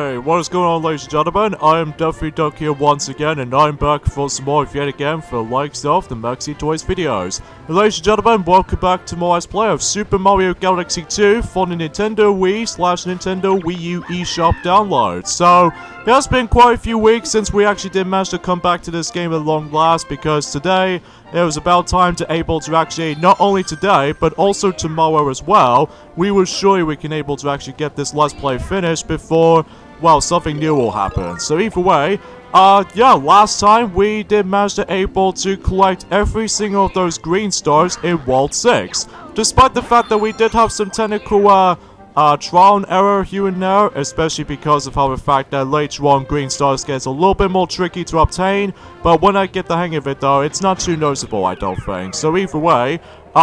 Hey, what is going on, ladies and gentlemen? I am Duffy Duck here once again, and I'm back for some more yet again for likes of the Maxi Toys videos. And ladies and gentlemen, welcome back to my Let's Play of Super Mario Galaxy 2 for the Nintendo Wii/Nintendo Wii U eShop download. So, it has been quite a few weeks since we actually did manage to come back to this game at long last, because today, it was about time to able to actually, not only today, but also tomorrow as well, we will surely we can able to actually get this Let's Play finished before, well, something new will happen. So either way, yeah, last time we did manage to able to collect every single of those green stars in World 6. Despite the fact that we did have some technical, trial and error here and there, especially because of how the fact that later on green stars gets a little bit more tricky to obtain, but when I get the hang of it though, it's not too noticeable, I don't think. So either way,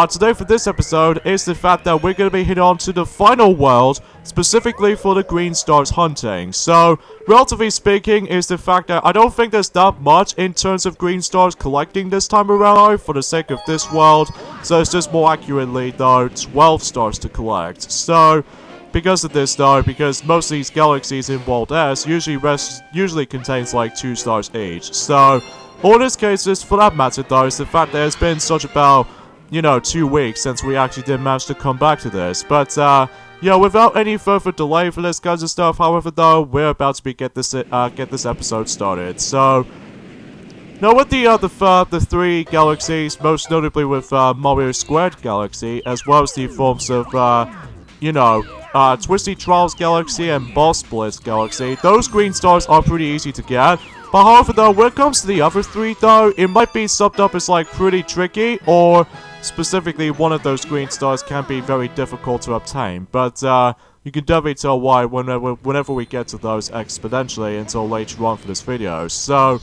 today for this episode is the fact that we're going to be heading on to the final world, specifically for the green stars hunting. So, relatively speaking, is the fact that I don't think there's that much in terms of green stars collecting this time around for the sake of this world, so it's just more accurately though 12 stars to collect. So, because of this though, because most of these galaxies in World S usually contains like 2 stars each. So, all this cases for that matter though is the fact that it's been such about, you know, 2 weeks since we actually did manage to come back to this. But, yeah, without any further delay for this kinds of stuff, however though, we're about to get this episode started. So, now with the 3 galaxies, most notably with Mario Squared Galaxy, as well as the forms of, you know, Twisty Trials Galaxy and Boss Blitz Galaxy, those green stars are pretty easy to get. But however though, when it comes to the other 3 though, it might be summed up as like pretty tricky, or specifically one of those green stars can be very difficult to obtain. But you can definitely tell why whenever we get to those exponentially until later on for this video. So,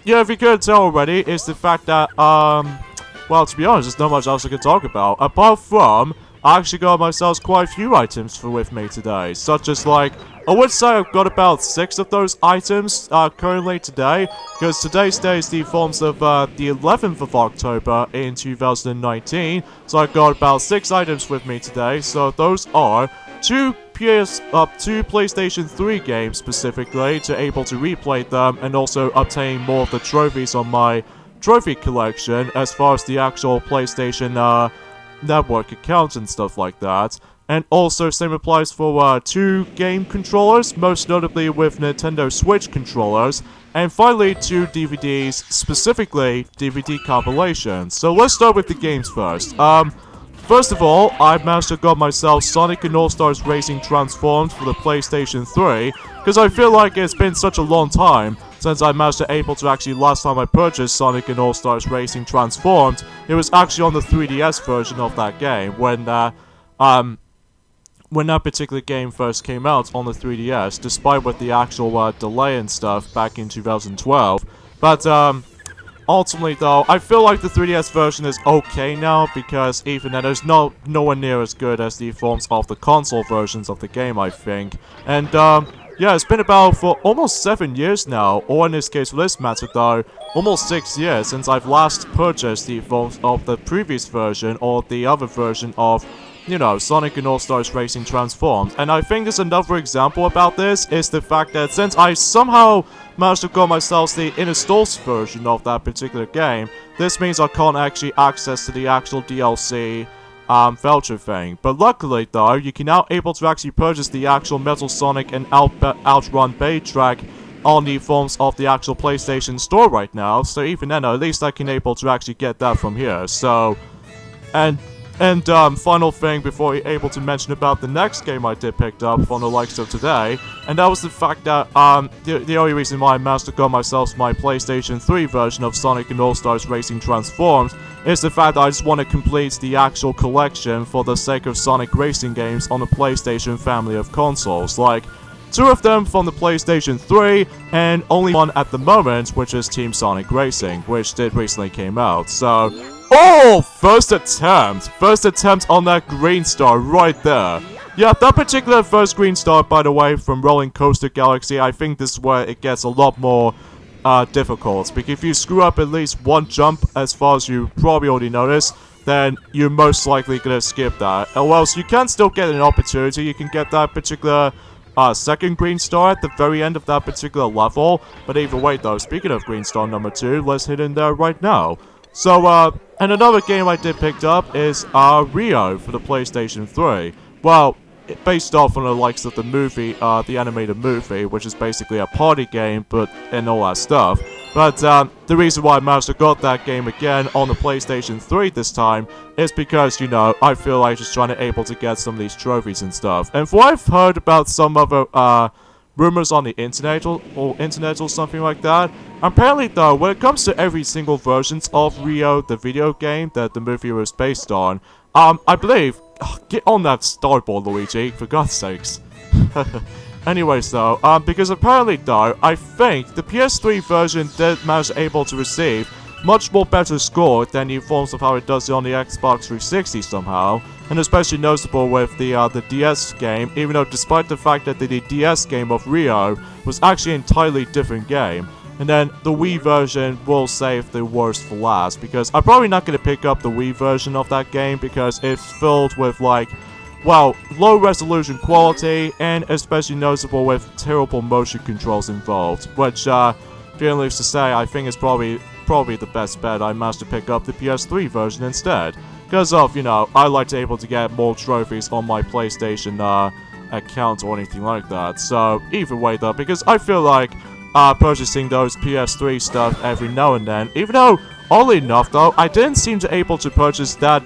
yeah, if you couldn't tell already, it's the fact that, well, to be honest, there's not much else I can talk about, apart from I actually got myself quite a few items with me today, such as like, I would say I've got about 6 of those items currently today, because today's day is the forms of the 11th of October in 2019, so I've got about 6 items with me today. So those are 2 PlayStation 3 games specifically, to able to replay them and also obtain more of the trophies on my trophy collection as far as the actual PlayStation Network accounts and stuff like that. And also same applies for 2 game controllers, most notably with Nintendo Switch controllers, and finally 2 DVDs, specifically DVD compilations. So let's start with the games first. First of all, I managed to get myself Sonic and All-Stars Racing Transformed for the PlayStation 3, because I feel like it's been such a long time since I managed to able to actually, last time I purchased Sonic and All-Stars Racing Transformed, it was actually on the 3DS version of that game, when that particular game first came out on the 3DS, despite with the actual delay and stuff back in 2012. But, ultimately though, I feel like the 3DS version is okay now, because even then there's nowhere near as good as the forms of the console versions of the game, I think. And, yeah, it's been about for almost 7 years now, or in this case for this matter though, almost 6 years since I've last purchased the forms of the previous version, or the other version of, you know, Sonic and All-Stars Racing Transformed. And I think there's another example about this, is the fact that since I somehow managed to get myself the installed version of that particular game, this means I can't actually access to the actual DLC voucher thing. But luckily though, you can now able to actually purchase the actual Metal Sonic and Outrun Bay track on the forms of the actual PlayStation Store right now, so even then at least I can able to actually get that from here. So, and final thing before you're able to mention about the next game I did pick up from the likes of today, and that was the fact that, the only reason why I managed to get myself my PlayStation 3 version of Sonic and All-Stars Racing Transformed is the fact that I just want to complete the actual collection for the sake of Sonic racing games on the PlayStation family of consoles. Like, 2 of them from the PlayStation 3, and only 1 at the moment, which is Team Sonic Racing, which did recently came out. So, oh! First attempt on that green star right there. Yeah, that particular first green star, by the way, from Rolling Coaster Galaxy, I think this is where it gets a lot more difficult. Because if you screw up at least 1 jump, as far as you probably already noticed, then you're most likely gonna skip that. Or else you can still get an opportunity. You can get that particular second green star at the very end of that particular level. But either way though, speaking of green star number 2, let's hit in there right now. So, and another game I did pick up is, Rio for the PlayStation 3. Well, based off on the likes of the movie, the animated movie, which is basically a party game, but, and all that stuff. But, the reason why I managed to got that game again on the PlayStation 3 this time is because, you know, I feel like just trying to able to get some of these trophies and stuff. And from what I've heard about some other, rumors on the internet or something like that. Apparently though, when it comes to every single versions of Rio, the video game that the movie was based on, I believe, get on that starboard, Luigi, for God's sakes. Anyways though, because apparently though, I think the PS3 version did manage able to receive much more better score than the forms of how it does it on the Xbox 360 somehow, and especially noticeable with the DS game, even though despite the fact that the DS game of Rio was actually an entirely different game. And then the Wii version will save the worst for last, because I'm probably not going to pick up the Wii version of that game because it's filled with like, well, low resolution quality, and especially noticeable with terrible motion controls involved, which, needless to say, I think is probably the best bet. I managed to pick up the PS3 version instead. Because of, you know, I like to able to get more trophies on my PlayStation account or anything like that. So, either way though, because I feel like purchasing those PS3 stuff every now and then, even though, oddly enough though, I didn't seem to able to purchase that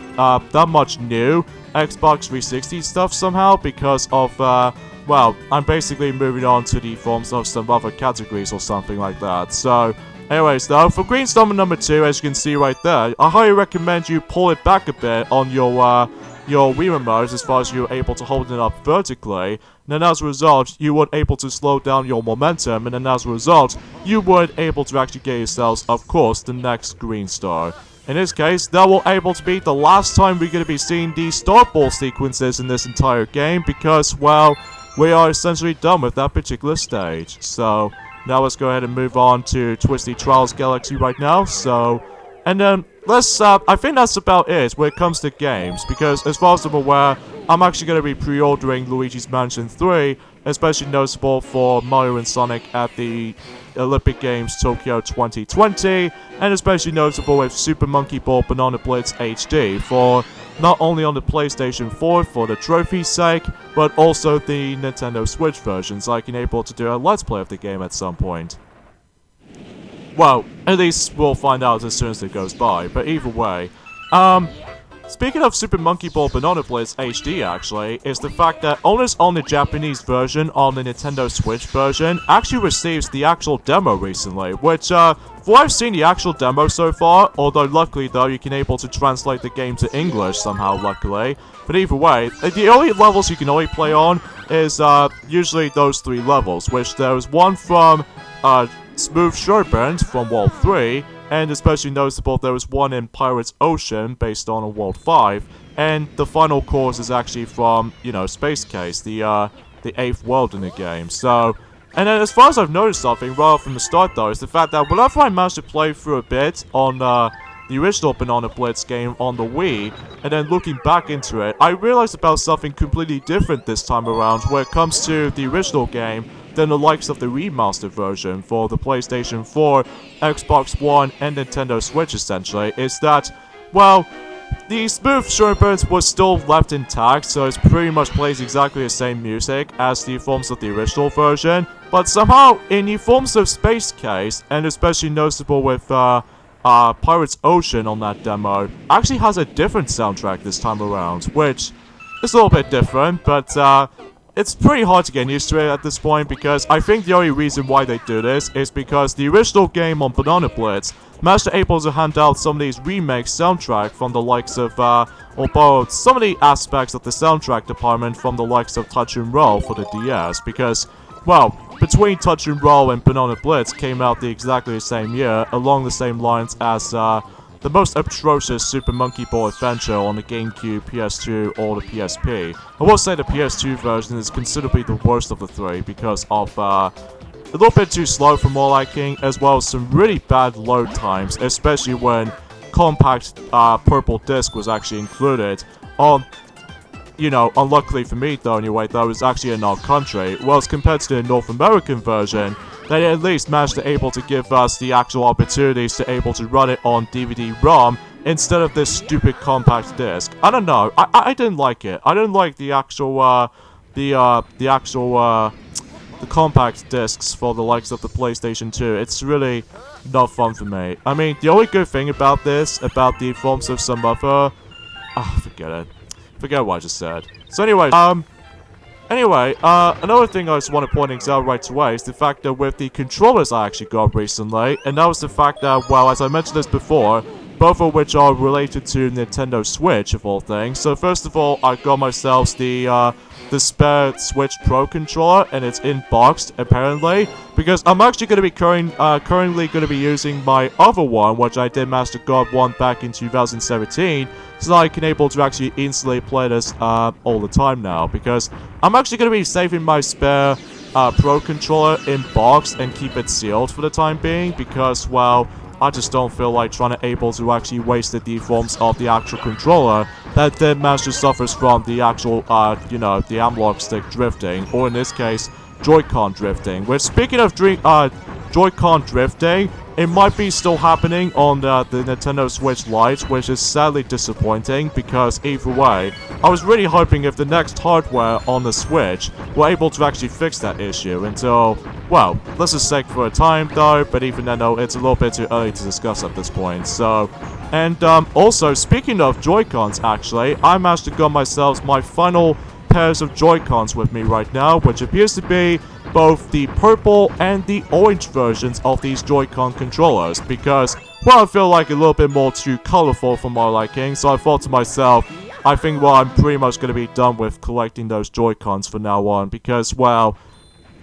much new Xbox 360 stuff somehow because of, well, I'm basically moving on to the forms of some other categories or something like that. So, anyways though, for green star number 2, as you can see right there, I highly recommend you pull it back a bit on your Wii remote as far as you're able to hold it up vertically, and then as a result, you would able to slow down your momentum, and then as a result, you would able to actually get yourselves, of course, the next green star. In this case, that will able to be the last time we're going to be seeing these star ball sequences in this entire game, because, well, we are essentially done with that particular stage. So, now let's go ahead and move on to Twisty Trials Galaxy right now, so, and then, let's, I think that's about it when it comes to games, because as far as I'm aware, I'm actually going to be pre-ordering Luigi's Mansion 3, especially noticeable for Mario and Sonic at the Olympic Games Tokyo 2020, and especially noticeable with Super Monkey Ball Banana Blitz HD for not only on the PlayStation 4 for the trophy's sake, but also the Nintendo Switch version, so I can able to do a Let's Play of the game at some point. Well, at least we'll find out as soon as it goes by, but either way, speaking of Super Monkey Ball Banana Blitz HD actually, is the fact that owners on the Japanese version on the Nintendo Switch version actually receives the actual demo recently, which, for what I've seen the actual demo so far, although luckily though you can able to translate the game to English somehow luckily, but either way, the only levels you can only play on is, usually those 3 levels, which there's one from, Smooth Sherbert from World 3, and especially noticeable there was one in Pirates Ocean based on World 5, and the final course is actually from, you know, Space Case, the 8th world in the game. So, and then as far as I've noticed something right from the start though, is the fact that whenever I managed to play through a bit on the original Banana Blitz game on the Wii, and then looking back into it, I realized about something completely different this time around when it comes to the original game than the likes of the remastered version for the PlayStation 4, Xbox One, and Nintendo Switch essentially, is that, well, the Smooth Sherbert was still left intact, so it pretty much plays exactly the same music as the forms of the original version, but somehow, in the forms of Space Case, and especially noticeable with, Pirates Ocean on that demo, actually has a different soundtrack this time around, which is a little bit different, but, it's pretty hard to get used to it at this point, because I think the only reason why they do this is because the original game on Banana Blitz managed to able to hand out some of these remakes soundtrack from the likes of, or borrowed some of the aspects of the soundtrack department from the likes of Touch and Roll for the DS, because, well, between Touch and Roll and Banana Blitz came out exactly the same year, along the same lines as, the most atrocious Super Monkey Ball adventure on the GameCube, PS2, or the PSP. I will say the PS2 version is considerably the worst of the 3 because of, a little bit too slow for my liking, as well as some really bad load times, especially when compact, purple disc was actually included on you know, unluckily for me though anyway, that was actually in our country, whereas compared to the North American version, they at least managed to able to give us the actual opportunities to able to run it on DVD-ROM instead of this stupid compact disc. I don't know, I didn't like it. I didn't like the actual, the compact discs for the likes of the PlayStation 2. It's really not fun for me. I mean, the only good thing about this, about the forms of some other... forget it. Forget what I just said. So anyway, another thing I just want to point out right away is the fact that with the controllers I actually got recently, and that was the fact that, well, as I mentioned this before, both of which are related to Nintendo Switch, of all things. So first of all, I got myself the spare Switch Pro controller, and it's in-boxed, apparently, because I'm actually going to be currently going to be using my other one, which I did Master God one back in 2017, so that I can able to actually instantly play this all the time now, because I'm actually going to be saving my spare Pro controller in-boxed and keep it sealed for the time being, because, well, I just don't feel like trying to able to actually waste the deforms of the actual controller that then Master suffers from the actual, you know, the analog stick drifting, or in this case, Joy-Con drifting. Which, speaking of Joy-Con drifting, it might be still happening on the Nintendo Switch Lite, which is sadly disappointing, because either way, I was really hoping if the next hardware on the Switch were able to actually fix that issue until, well, let's just say for a time though, but even then though, it's a little bit too early to discuss at this point, so... And, also, speaking of Joy-Cons, actually, I managed to get myself my final pairs of Joy-Cons with me right now, which appears to be both the purple and the orange versions of these Joy-Con controllers, because, well, I feel like a little bit more too colorful for my liking, so I thought to myself, I think, well, I'm pretty much going to be done with collecting those Joy-Cons from now on, because, well,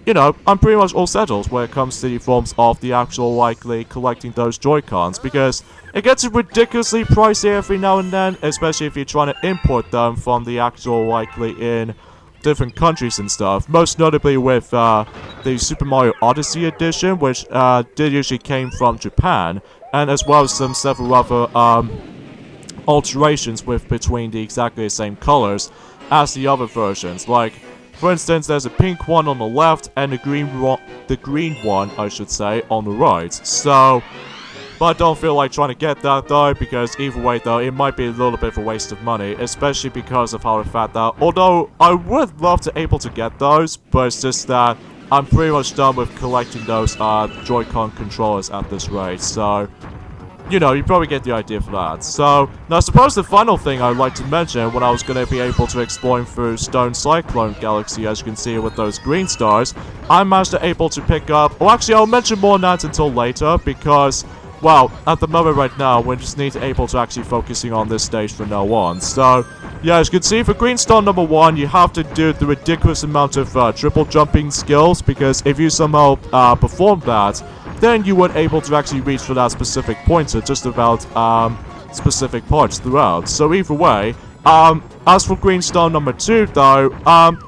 you know, I'm pretty much all settled when it comes to the forms of the actual likely collecting those Joy-Cons, because it gets ridiculously pricey every now and then, especially if you're trying to import them from the actual likely in different countries and stuff, most notably with the Super Mario Odyssey edition, which did usually came from Japan, and as well as some several other alterations with between the exactly the same colors as the other versions. Like, for instance, there's a pink one on the left and the green one, I should say, on the right. So, but I don't feel like trying to get that though, because either way though, it might be a little bit of a waste of money, especially because of how the fact that, although I would love to able to get those, but it's just that I'm pretty much done with collecting those Joy-Con controllers at this rate, so... You know, you probably get the idea for that. So, now I suppose the final thing I'd like to mention when I was going to be able to exploring through Stone Cyclone Galaxy, as you can see with those green stars, I managed to able to pick up... Well, actually, I'll mention more on that until later, because, well, at the moment right now, we just need to able to actually focusing on this stage from now on. So, yeah, as you can see, for Green Star number 1, you have to do the ridiculous amount of triple jumping skills, because if you somehow perform that, then you weren't able to actually reach for that specific pointer just about specific parts throughout. So either way, as for Green Star number 2 though,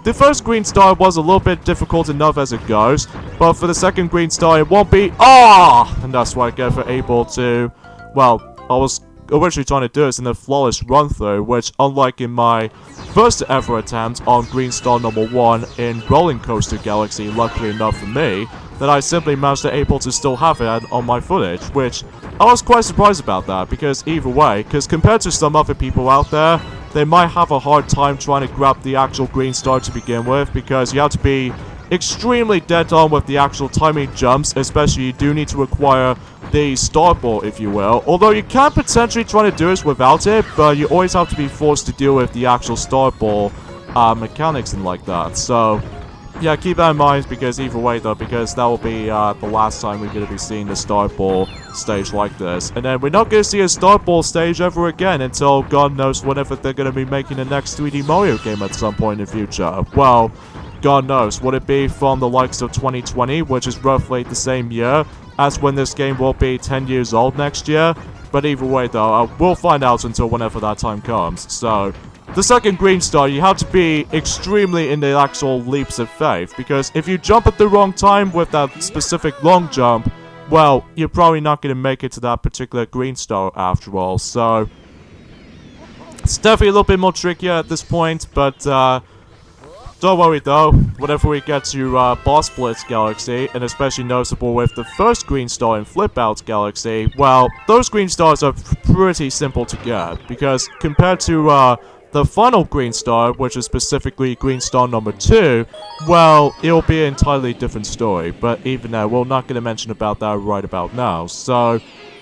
the first Green Star was a little bit difficult enough as it goes, but for the second Green Star it won't be. And that's why I get for able to, well, I was originally trying to do this in a flawless run through, which unlike in my first ever attempt on Green Star number 1 in Rolling Coaster Galaxy, luckily enough for me, that I simply managed to able to still have it on my footage, which I was quite surprised about that, because either way, because compared to some other people out there, they might have a hard time trying to grab the actual Green Star to begin with, because you have to be extremely dead on with the actual timing jumps, especially you do need to acquire the Star Ball, if you will, although you can potentially try to do this without it, but you always have to be forced to deal with the actual Star Ball mechanics and like that, so... Yeah, keep that in mind, because either way though, because that will be the last time we're going to be seeing the Star Ball stage like this. And then we're not going to see a Star Ball stage ever again until God knows whenever they're going to be making the next 3D Mario game at some point in the future. Well, God knows, would it be from the likes of 2020, which is roughly the same year as when this game will be 10 years old next year? But either way though, we'll find out until whenever that time comes, so... The second Green Star, you have to be extremely in the actual leaps of faith, because if you jump at the wrong time with that specific long jump, well, you're probably not going to make it to that particular Green Star after all, so... It's definitely a little bit more trickier at this point, but don't worry though, whenever we get to Boss Blitz Galaxy, and especially noticeable with the first green star in Flip Out Galaxy, well, those green stars are pretty simple to get, because compared to the final green star, which is specifically green star number 2, well, it'll be an entirely different story, but even now, we're not going to mention about that right about now, so...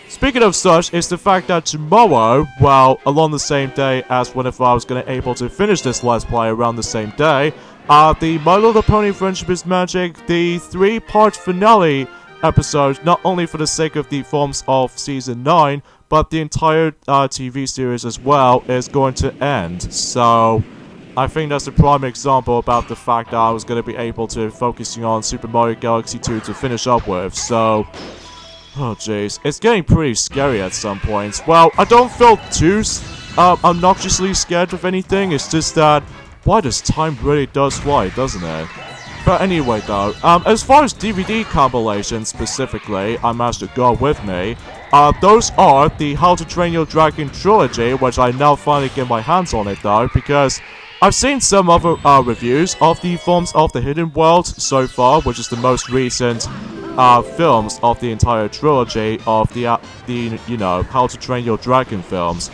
Speaking of such, is the fact that tomorrow, well, along the same day as whenever I was going to able to finish this Let's Play around the same day, the My Little Pony Friendship is Magic, the 3-part finale episode, not only for the sake of the forms of Season 9, but the entire TV series as well, is going to end. So, I think that's a prime example about the fact that I was going to be able to focusing on Super Mario Galaxy 2 to finish up with, so... Oh jeez, it's getting pretty scary at some points. Well, I don't feel too obnoxiously scared of anything, it's just that, why does time really does fly, doesn't it? But anyway though, as far as DVD compilations specifically, I managed to go with me, those are the How to Train Your Dragon trilogy, which I now finally get my hands on it though, because I've seen some other reviews of the forms of the Hidden World so far, which is the most recent films of the entire trilogy of the you know, How to Train Your Dragon films.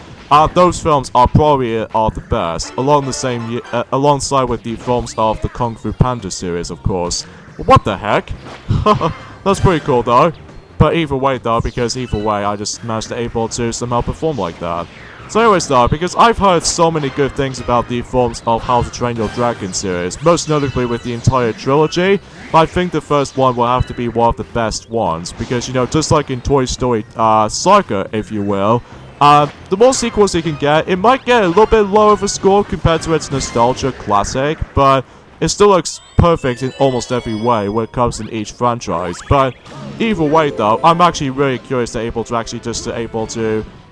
Those films are probably the best, alongside with the films of the Kung Fu Panda series, of course. What the heck? That's pretty cool though. But either way though, because either way I just managed to able to somehow perform like that. So anyways though, because I've heard so many good things about the forms of How to Train Your Dragon series, most notably with the entire trilogy, I think the first one will have to be one of the best ones, because you know, just like in Toy Story Saga, if you will, the more sequels you can get, it might get a little bit lower of a score compared to its nostalgia classic, but it still looks perfect in almost every way when it comes in each franchise. But either way though, I'm actually really curious to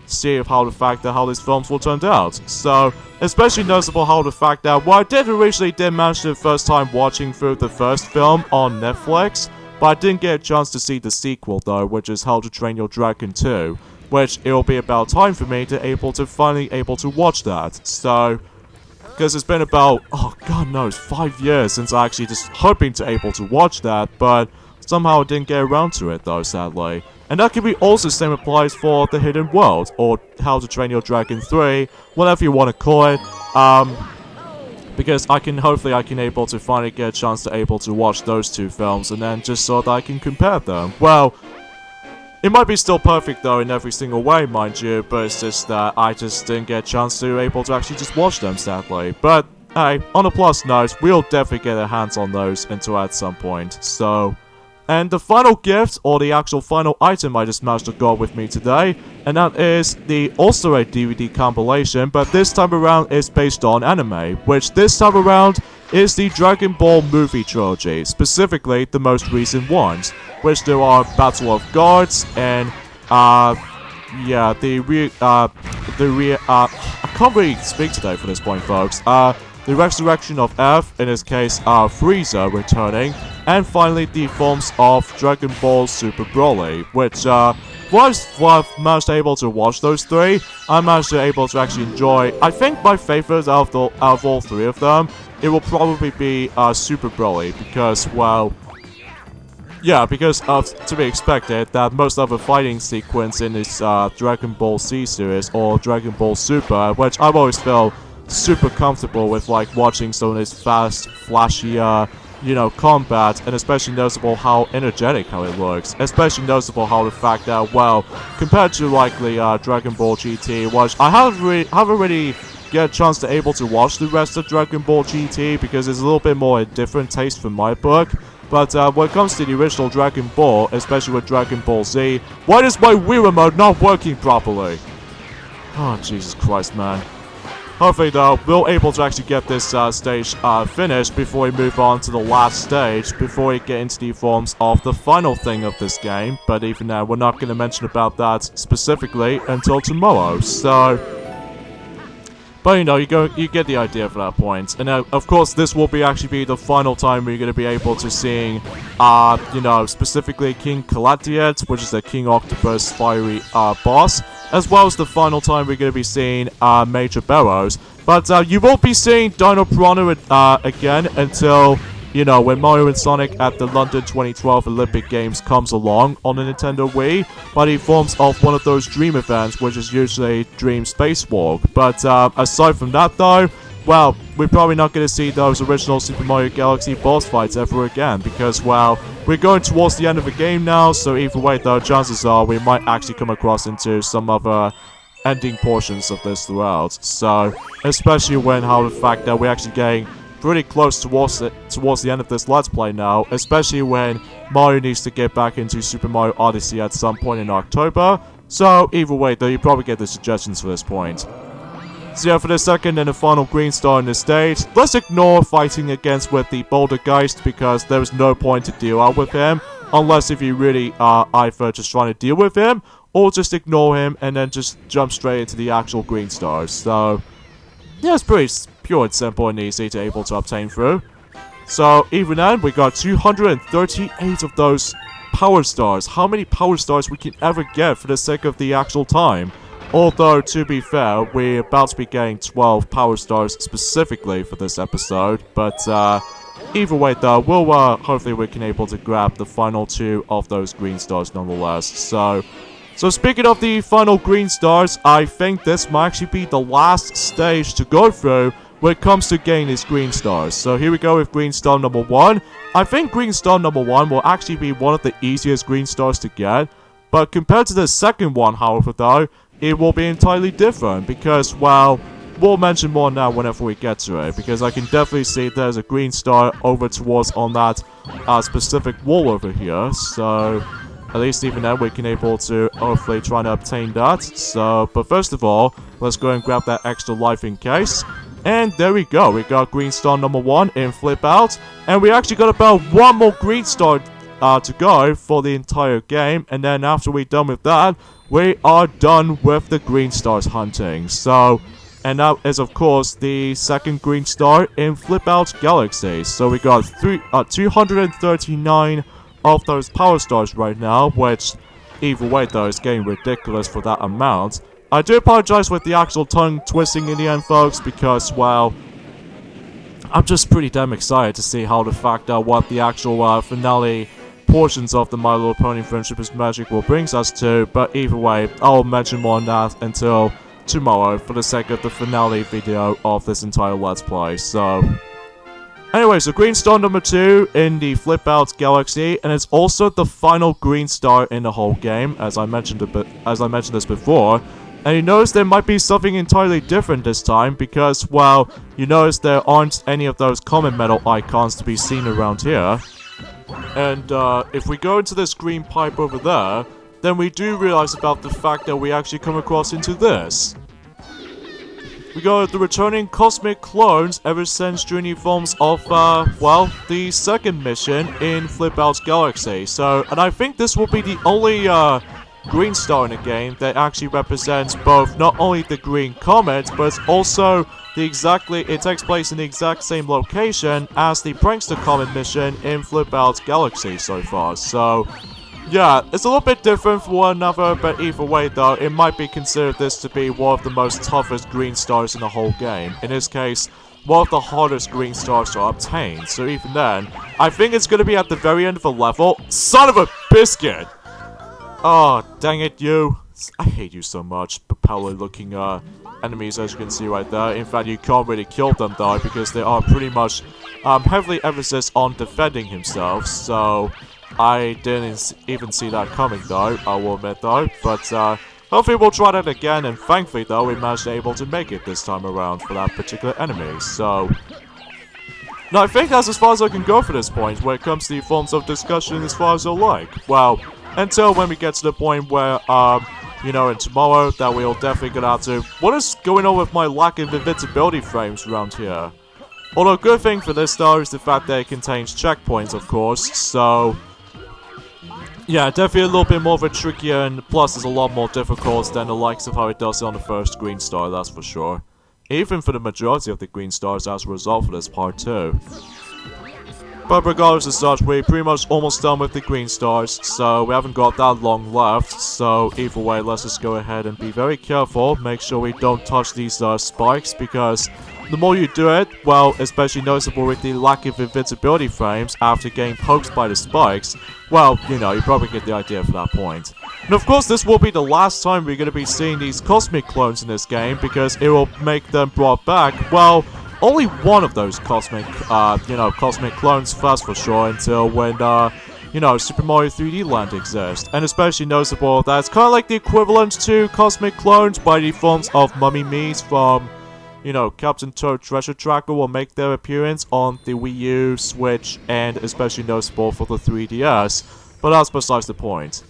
see how these films will turn out. So, especially noticeable how the fact that, well, I did originally manage the first time watching through the first film on Netflix, but I didn't get a chance to see the sequel though, which is How to Train Your Dragon 2, which it'll be about time for me to finally watch that. So, because it's been about, oh god knows, 5 years since I actually just hoping to watch that, but somehow I didn't get around to it though, sadly. And that could be also the same applies for The Hidden World, or How to Train Your Dragon 3, whatever you want to call it, because hopefully I can able to finally get a chance to watch those two films, and then just so that I can compare them. Well, it might be still perfect though in every single way, mind you, but it's just that I just didn't get a chance to actually just watch them, sadly. But, hey, on a plus note, we'll definitely get our hands on those at some point, so... And the final gift, or the actual final item I just managed to go with me today, and that is the also a DVD compilation, but this time around is based on anime, which this time around is the Dragon Ball movie trilogy, specifically the most recent ones, which there are Battle of Gods, and, yeah, I can't really speak today for this point, folks, the Resurrection of F, in this case, Frieza returning, and finally the forms of Dragon Ball Super Broly, which, once I've managed to watch those three, I managed to actually enjoy. I think my favorite out of all three of them, it will probably be Super Broly, because, well, yeah, because to be expected that most of the fighting sequence in this Dragon Ball Z series, or Dragon Ball Super, which I've always felt super comfortable with, like, watching some of this fast, flashy, you know, combat, and especially noticeable how energetic how it looks. Especially noticeable how the fact that, well, compared to, like, the Dragon Ball GT, which I haven't really get a chance to watch the rest of Dragon Ball GT, because it's a little bit more a different taste for my book. But when it comes to the original Dragon Ball, especially with Dragon Ball Z, why is my Wii Remote not working properly? Oh, Jesus Christ, man. Hopefully though, we'll able to actually get this stage finished before we move on to the last stage, before we get into the forms of the final thing of this game. But even now, we're not going to mention about that specifically until tomorrow, so... But you know, you get the idea for that point. And of course, this will actually be the final time we're going to be able to seeing, you know, specifically King Calamity, which is the King Octopus fiery boss. as well as the final time we're going to be seeing Major Barrows. But you won't be seeing Dino Piranha again until, you know, when Mario and Sonic at the London 2012 Olympic Games comes along on the Nintendo Wii, by the forms of one of those Dream events, which is usually Dream Spacewalk. But aside from that though, well, we're probably not going to see those original Super Mario Galaxy boss fights ever again, because, well, we're going towards the end of the game now, so either way though, chances are we might actually come across into some other ending portions of this throughout. So, especially when how the fact that we're actually getting pretty close towards the end of this Let's Play now, especially when Mario needs to get back into Super Mario Odyssey at some point in October. So, either way though, you probably get the suggestions for this point. So yeah, for the second and the final green star in the stage, let's ignore fighting against with the Bouldergeist, because there's no point to deal out with him, unless if you really are either just trying to deal with him, or just ignore him and then just jump straight into the actual green stars. So yeah, it's pretty pure and simple and easy to able to obtain through. So even then, we got 238 of those power stars. How many power stars we can ever get for the sake of the actual time? Although, to be fair, we're about to be getting 12 power stars specifically for this episode. But either way though, we'll hopefully we can able to grab the final 2 of those green stars nonetheless. So speaking of the final green stars, I think this might actually be the last stage to go through when it comes to getting these green stars. So here we go with green star number 1. I think green star number 1 will actually be one of the easiest green stars to get. But compared to the second one, however though, it will be entirely different, because, well, we'll mention more now whenever we get to it, because I can definitely see there's a green star over towards on that specific wall over here. So at least even then we can able to hopefully try to obtain that. So, but first of all, let's go and grab that extra life in case. And there we go, we got green star number 1 in Flip Out, and we actually got about 1 more green star to go for the entire game, and then after we're done with that, we are done with the green stars hunting. So, and that is of course the second green star in Flip Out Galaxy. So we got 239 of those power stars right now, which either way though is getting ridiculous for that amount. I do apologize with the actual tongue twisting in the end, folks, because, well, I'm just pretty damn excited to see how the fact that what the actual finale portions of the My Little Pony Friendship is Magic will brings us to, but either way, I'll mention more on that until tomorrow for the sake of the finale video of this entire Let's Play. So, anyway, so green star number 2 in the Flip Out Galaxy, and it's also the final green star in the whole game, as I mentioned this before. And you notice there might be something entirely different this time, because, well, you notice there aren't any of those common metal icons to be seen around here. And if we go into this green pipe over there, then we do realize about the fact that we actually come across into this. We got the returning cosmic clones ever since during the forms of, well, the second mission in Flip Out Galaxy. So, and I think this will be the only green star in the game that actually represents both not only the green comet, but also it takes place in the exact same location as the Prankster Comet mission in Flip Out Galaxy so far. So, yeah, it's a little bit different for one another, but either way though, it might be considered this to be one of the most toughest green stars in the whole game. In this case, one of the hardest green stars to obtain. So even then, I think it's going to be at the very end of the level. Son of a biscuit! Oh, dang it, you. I hate you so much, propeller-looking enemies, as you can see right there. In fact, you can't really kill them though, because they are pretty much heavily emphasis on defending himself. So I didn't even see that coming though, I will admit though. But hopefully we'll try that again, and thankfully though, we managed to able to make it this time around for that particular enemy. So now I think that's as far as I can go for this point when it comes to the forms of discussion as far as I like. Well, until when we get to the point where, you know, in tomorrow, that we'll definitely get out to what is going on with my lack of invincibility frames around here. Although, good thing for this though is the fact that it contains checkpoints, of course, so yeah, definitely a little bit more of a trickier, and plus it's a lot more difficult than the likes of how it does on the first green star, that's for sure. Even for the majority of the green stars as a result for this part too. But regardless of such, we're pretty much almost done with the green stars, so we haven't got that long left. So either way, let's just go ahead and be very careful. Make sure we don't touch these spikes, because the more you do it, well, especially noticeable with the lack of invincibility frames after getting poked by the spikes, well, you know, you probably get the idea for that point. And of course, this will be the last time we're going to be seeing these cosmic clones in this game, because it will make them brought back, well, only one of those cosmic clones first for sure, until when, Super Mario 3D Land exists. And especially noticeable that it's kind of like the equivalent to cosmic clones by the forms of Mummy Me's from, Captain Toad Treasure Tracker will make their appearance on the Wii U, Switch, and especially noticeable for the 3DS. But that's besides the point.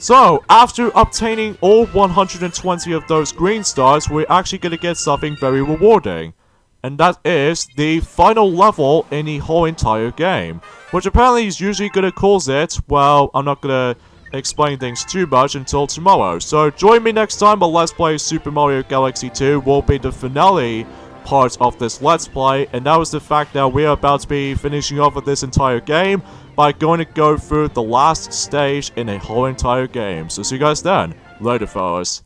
So, after obtaining all 120 of those green stars, we're actually going to get something very rewarding. And that is the final level in the whole entire game. Which apparently is usually going to cause it, well, I'm not going to explain things too much until tomorrow. So join me next time on Let's Play Super Mario Galaxy 2 will be the finale part of this Let's Play. And that was the fact that we are about to be finishing off with this entire game by going to go through the last stage in a whole entire game. So see you guys then. Later, fellas.